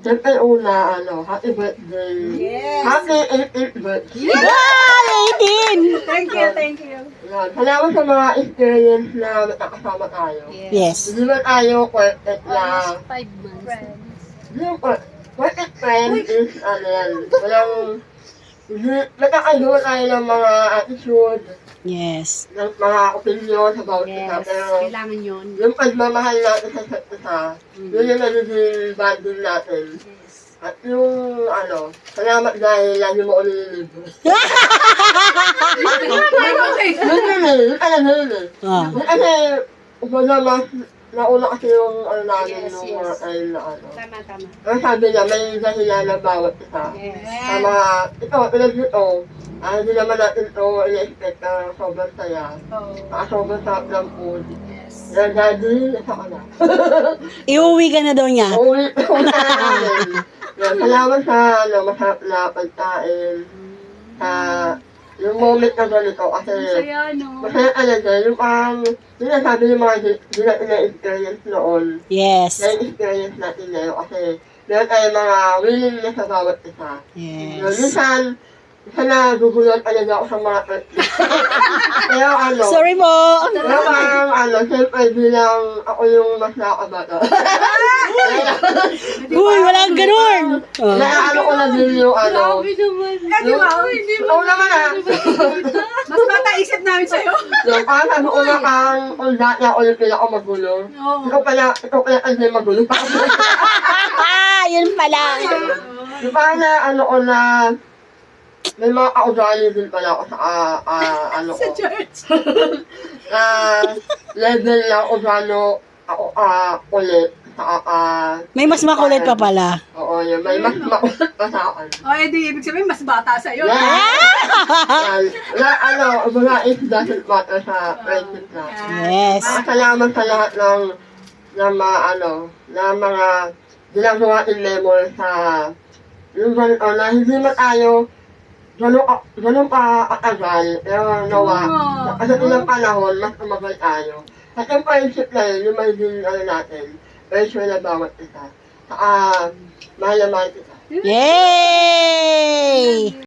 Siyempre una, happy birthday. Yes. Happy 18th birthday. Wow! 18! Thank you, thank you. Yan. Salamat sa mga experience na nakasama tayo. Yes. Hindi ba tayo perfect na, Almost 5 months. Friends. hindi perfect friend is, nagkakagawa tayo ng mga attitude, Yes. ng mga opinion about isa, Yes, pero kailangan yun. yung pagmamahal natin sa isa't isa, yun yung nagiging bonding natin. At yung, salamat dahil lagi mo ko nililibre. Yun talaga yun eh. Ah. Kasi, mas nauna kasi yung namin Yes, nung yes. mga time na Tama, tama. Pero sabi niya, may dahilan na bawat isa. Yes. Sa mga, tulad nito, hindi naman natin ito i-expect na sobrang saya. Sobrang sarap ng food. Yes. Yan, daddy, nasa ka na. Iuwi ka na daw niya. Uwi ko na namin. Yan, salamat sa masarap na pagkain. Sa yung moment na ganito kasi Saya, no? masaya talaga. Yung parang, yun ang sabi yung mga di natin na-experience noon. Yes. Na-experience natin ngayon kasi meron tayong mga willingness sa bawat isa. Yes. Minsan nagugulat talaga ako sa mga practice. Pero Sorry po. pero parang siyempre bilang ako yung mas nakakabata. Uy, walang ganun. Oh. Naaano ko na din yung Grabe naman. Di ba? Hindi Oo naman Mas bata isip namin sa'yo. Yung parang sabi ko na kung dati ako yung pinakamagulo. Oo. Ikaw pala kasi magulo pa. Yun pala. Yung parang na may mga kaugali din pala ako sa Sa church. level lang kung gaano ako ulit. May mas makulit pa pala. Oo, yun. May mas makulit pa sa akin. O, edi, ibig sabihin, mas bata sa'yo. Yan. Mga it doesn't matter sa friendship na. Yes. Salamat sa lahat ng mga ginagawa in memory sa yung ganito na hindi man tayo ganun pa katagal, pero nawa. Kasi ilang panahon, mas umagal tayo. At yung friendship na yun, yung magiging natin, pressure na bawat isa. Saka, mahal na mahal kita. Yay!